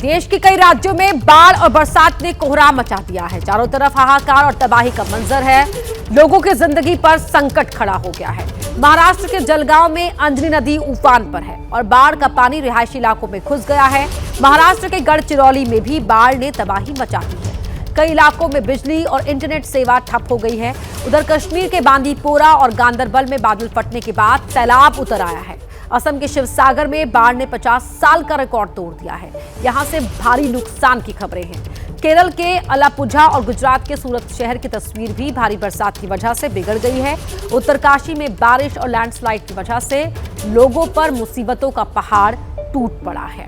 देश के कई राज्यों में बाढ़ और बरसात ने कोहराम मचा दिया है। चारों तरफ हाहाकार और तबाही का मंजर है। लोगों की जिंदगी पर संकट खड़ा हो गया है। महाराष्ट्र के जलगांव में अंजनी नदी उफान पर है और बाढ़ का पानी रिहायशी इलाकों में घुस गया है। महाराष्ट्र के गढ़चिरौली में भी बाढ़ ने तबाही मचा दी है। कई इलाकों में बिजली और इंटरनेट सेवा ठप हो गई है। उधर कश्मीर के बांदीपोरा और गांदरबल में बादल फटने के बाद सैलाब उतर आया है। असम के शिवसागर में बाढ़ ने 50 साल का रिकॉर्ड तोड़ दिया है। यहां से भारी नुकसान की खबरें हैं। केरल के अलापुझा और गुजरात के सूरत शहर की तस्वीर भी भारी बरसात की वजह से बिगड़ गई है। उत्तरकाशी में बारिश और लैंडस्लाइड की वजह से लोगों पर मुसीबतों का पहाड़ टूट पड़ा है।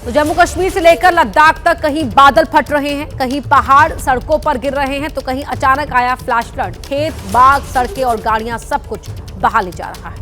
तो जम्मू कश्मीर से लेकर लद्दाख तक कहीं बादल फट रहे हैं, कहीं पहाड़ सड़कों पर गिर रहे हैं, तो कहीं अचानक आया फ्लैश फ्लड। खेत, बाग, सड़कें और गाड़ियां सब कुछ बहा ले जा रहा है।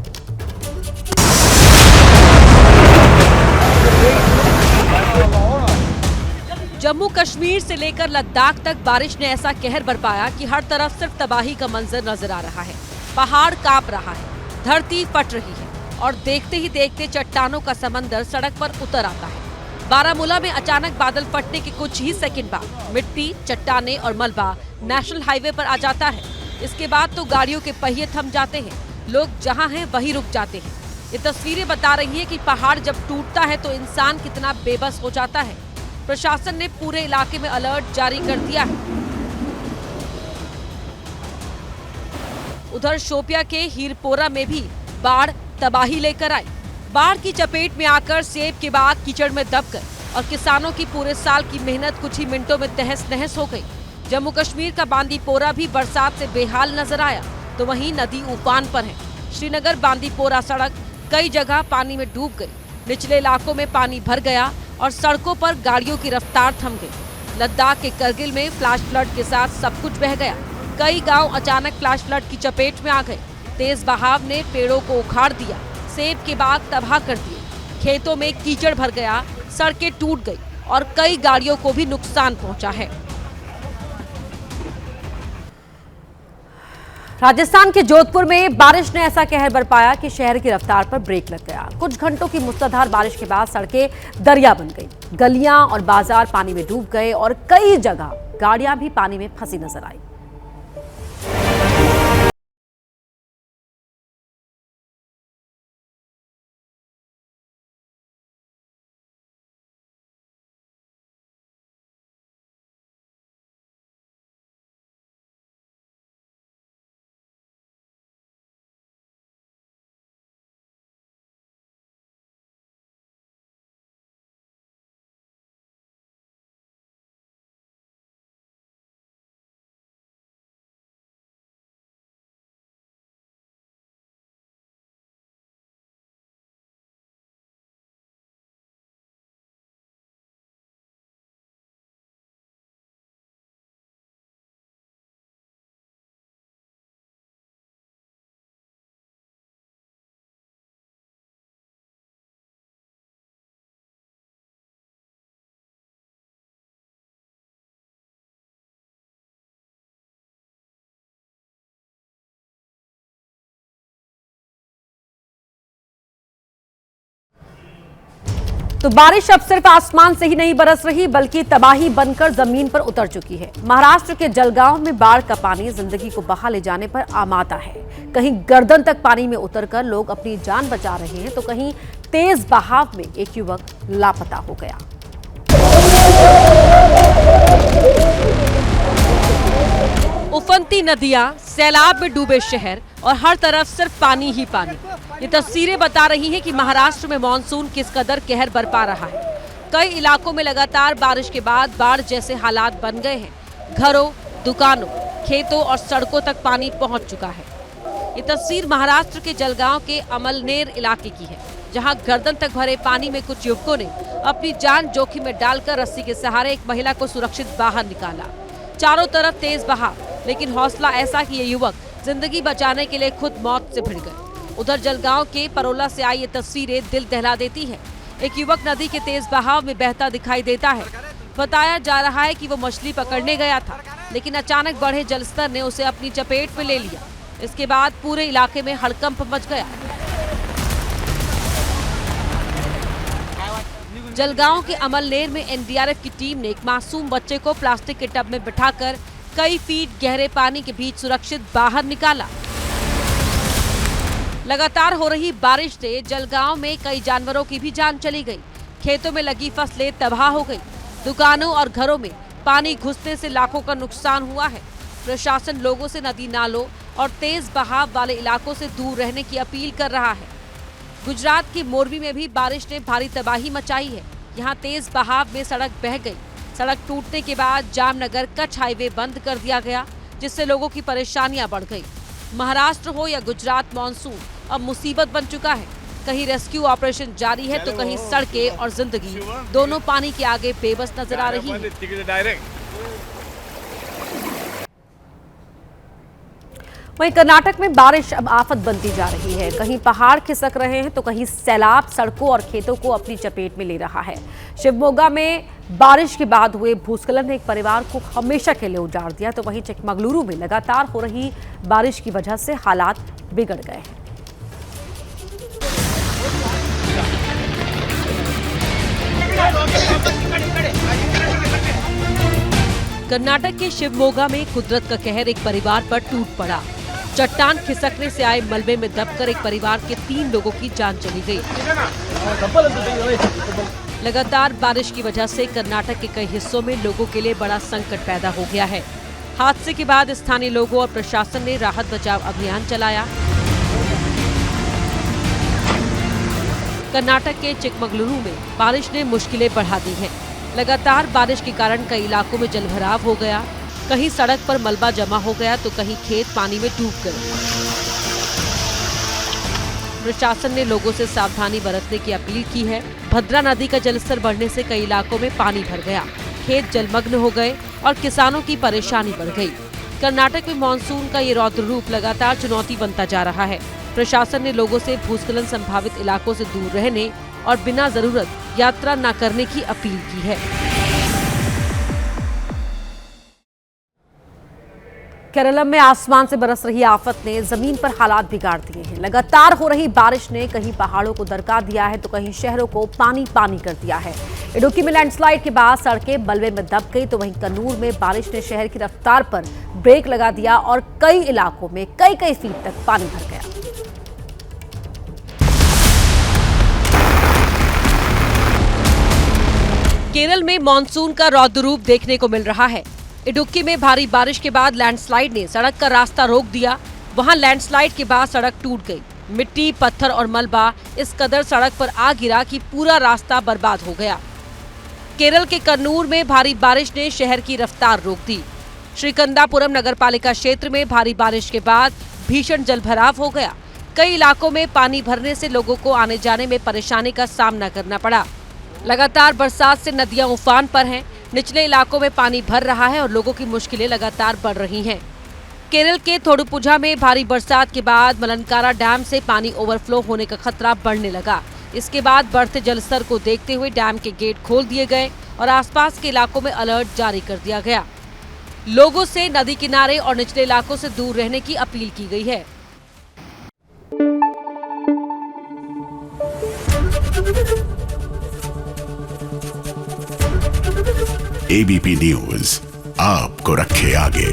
जम्मू कश्मीर से लेकर लद्दाख तक बारिश ने ऐसा कहर बरपाया कि हर तरफ सिर्फ तबाही का मंजर नजर आ रहा है। पहाड़ कांप रहा है, धरती फट रही है और देखते ही देखते चट्टानों का समंदर सड़क पर उतर आता है। बारामूला में अचानक बादल फटने के कुछ ही सेकंड बाद मिट्टी, चट्टाने और मलबा नेशनल हाईवे पर आ जाता है। इसके बाद तो गाड़ियों के पहिए थम जाते हैं, लोग जहां हैं वहीं रुक जाते हैं। ये तस्वीरें बता रही है कि पहाड़ जब टूटता है तो इंसान कितना बेबस हो जाता है। प्रशासन ने पूरे इलाके में अलर्ट जारी कर दिया है। उधर शोपिया के हीरपोरा में भी बाढ़ तबाही लेकर आई। बाढ़ की चपेट में आकर सेब के बाग कीचड़ में दब गए और किसानों की पूरे साल की मेहनत कुछ ही मिनटों में तहस नहस हो गई। जम्मू कश्मीर का बांदीपोरा भी बरसात से बेहाल नजर आया, तो वहीं नदी उफान पर है। श्रीनगर बांदीपोरा सड़क कई जगह पानी में डूब गई। निचले इलाकों में पानी भर गया और सड़कों पर गाड़ियों की रफ्तार थम गई। लद्दाख के करगिल में फ्लैश फ्लड के साथ सब कुछ बह गया। कई गांव अचानक फ्लैश फ्लड की चपेट में आ गए। तेज बहाव ने पेड़ों को उखाड़ दिया, सेब के बाग तबाह कर दिए। खेतों में कीचड़ भर गया, सड़कें टूट गई और कई गाड़ियों को भी नुकसान पहुंचा है। राजस्थान के जोधपुर में बारिश ने ऐसा कहर बरपाया कि शहर की रफ्तार पर ब्रेक लग गया। कुछ घंटों की मूसलाधार बारिश के बाद सड़कें दरिया बन गई, गलियां और बाजार पानी में डूब गए और कई जगह गाड़ियां भी पानी में फंसी नजर आई। तो बारिश अब सिर्फ आसमान से ही नहीं बरस रही, बल्कि तबाही बनकर जमीन पर उतर चुकी है। महाराष्ट्र के जलगांव में बाढ़ का पानी जिंदगी को बहा ले जाने पर आमादा है। कहीं गर्दन तक पानी में उतरकर लोग अपनी जान बचा रहे हैं, तो कहीं तेज बहाव में एक युवक लापता हो गया। उफनती नदियां, सैलाब में डूबे शहर और हर तरफ सिर्फ पानी ही पानी। ये तस्वीरें बता रही हैं कि महाराष्ट्र में मानसून किस कदर कहर बरपा रहा है। कई इलाकों में लगातार बारिश के बाद बाढ़ जैसे हालात बन गए हैं। घरों, दुकानों, खेतों और सड़कों तक पानी पहुंच चुका है। ये तस्वीर महाराष्ट्र के जलगांव के अमलनेर इलाके की है, जहां गर्दन तक भरे पानी में कुछ युवकों ने अपनी जान जोखिम में डालकर रस्सी के सहारे एक महिला को सुरक्षित बाहर निकाला। चारों तरफ तेज बहाव, लेकिन हौसला ऐसा कि ये युवक जिंदगी बचाने के लिए खुद मौत से भिड़ गए। उधर जलगांव के परोला से आई ये तस्वीरें दिल दहला देती है। एक युवक नदी के तेज बहाव में बहता दिखाई देता है। बताया जा रहा है कि वो मछली पकड़ने गया था, लेकिन अचानक बढ़े जलस्तर ने उसे अपनी चपेट में ले लिया। इसके बाद पूरे इलाके में हड़कंप मच गया। जलगांव के अमलनेर में एनडीआरएफ की टीम ने एक मासूम बच्चे को प्लास्टिक के टब में बिठाकर कई फीट गहरे पानी के बीच सुरक्षित बाहर निकाला। लगातार हो रही बारिश से जलगांव में कई जानवरों की भी जान चली गई। खेतों में लगी फसलें तबाह हो गई। दुकानों और घरों में पानी घुसने से लाखों का नुकसान हुआ है। प्रशासन लोगों से नदी नालों और तेज बहाव वाले इलाकों से दूर रहने की अपील कर रहा है। गुजरात के मोरबी में भी बारिश ने भारी तबाही मचाई है। यहाँ तेज बहाव में सड़क बह गई। सड़क टूटने के बाद जामनगर कच्छ हाईवे बंद कर दिया गया, जिससे लोगों की परेशानियां बढ़ गई। महाराष्ट्र हो या गुजरात, मानसून अब मुसीबत बन चुका है। कहीं रेस्क्यू ऑपरेशन जारी है तो कहीं सड़कें और जिंदगी दोनों पानी के आगे बेबस नजर आ रही है। वहीं कर्नाटक में बारिश अब आफत बनती जा रही है। कहीं पहाड़ खिसक रहे हैं तो कहीं सैलाब सड़कों और खेतों को अपनी चपेट में ले रहा है। शिवमोगा में बारिश के बाद हुए भूस्खलन ने एक परिवार को हमेशा के लिए उजाड़ दिया, तो वहीं चिकमगलुरु में लगातार हो रही बारिश की वजह से हालात बिगड़ गए हैं। कर्नाटक के शिवमोगा में कुदरत का कहर एक परिवार पर टूट पड़ा। चट्टान खिसकने से आए मलबे में दबकर एक परिवार के 3 लोगों की जान चली गई। लगातार बारिश की वजह से कर्नाटक के कई हिस्सों में लोगों के लिए बड़ा संकट पैदा हो गया है। हादसे के बाद स्थानीय लोगों और प्रशासन ने राहत बचाव अभियान चलाया। कर्नाटक के चिकमगलुरु में बारिश ने मुश्किलें बढ़ा दी हैं। लगातार बारिश के कारण कई इलाकों में जलभराव हो गया। कहीं सड़क पर मलबा जमा हो गया तो कहीं खेत पानी में डूब गए। प्रशासन ने लोगों से सावधानी बरतने की अपील की है। भद्रा नदी का जलस्तर बढ़ने से कई इलाकों में पानी भर गया। खेत जलमग्न हो गए और किसानों की परेशानी बढ़ गई। कर्नाटक में मानसून का ये रौद्र रूप लगातार चुनौती बनता जा रहा है। प्रशासन ने लोगों से भूस्खलन संभावित इलाकों से दूर रहने और बिना जरूरत यात्रा न करने की अपील की है। केरल में आसमान से बरस रही आफत ने जमीन पर हालात बिगाड़ दिए हैं। लगातार हो रही बारिश ने कहीं पहाड़ों को दरका दिया है तो कहीं शहरों को पानी पानी कर दिया है। इडुक्की में लैंडस्लाइड के बाद सड़कें मलबे में दब गई तो वहीं कन्नूर में बारिश ने शहर की रफ्तार पर ब्रेक लगा दिया और कई इलाकों में कई फीट तक पानी भर गया। केरल में मानसून का रौद्र रूप देखने को मिल रहा है। इडुक्की में भारी बारिश के बाद लैंडस्लाइड ने सड़क का रास्ता रोक दिया। वहां लैंडस्लाइड के बाद सड़क टूट गई। मिट्टी, पत्थर और मलबा इस कदर सड़क पर आ गिरा कि पूरा रास्ता बर्बाद हो गया। केरल के कन्नूर में भारी बारिश ने शहर की रफ्तार रोक दी। श्रीकंदापुरम नगरपालिका क्षेत्र में भारी बारिश के बाद भीषण जलभराव हो गया। कई इलाकों में पानी भरने से लोगों को आने जाने में परेशानी का सामना करना पड़ा। लगातार बरसात से नदियां उफान पर हैं। निचले इलाकों में पानी भर रहा है और लोगों की मुश्किलें लगातार बढ़ रही हैं। केरल के थोडुपुझा में भारी बरसात के बाद मलनकारा डैम से पानी ओवरफ्लो होने का खतरा बढ़ने लगा। इसके बाद बढ़ते जलस्तर को देखते हुए डैम के गेट खोल दिए गए और आसपास के इलाकों में अलर्ट जारी कर दिया गया। लोगों से नदी किनारे और निचले इलाकों से दूर रहने की अपील की गई है। एबीपी न्यूज आपको रखे आगे।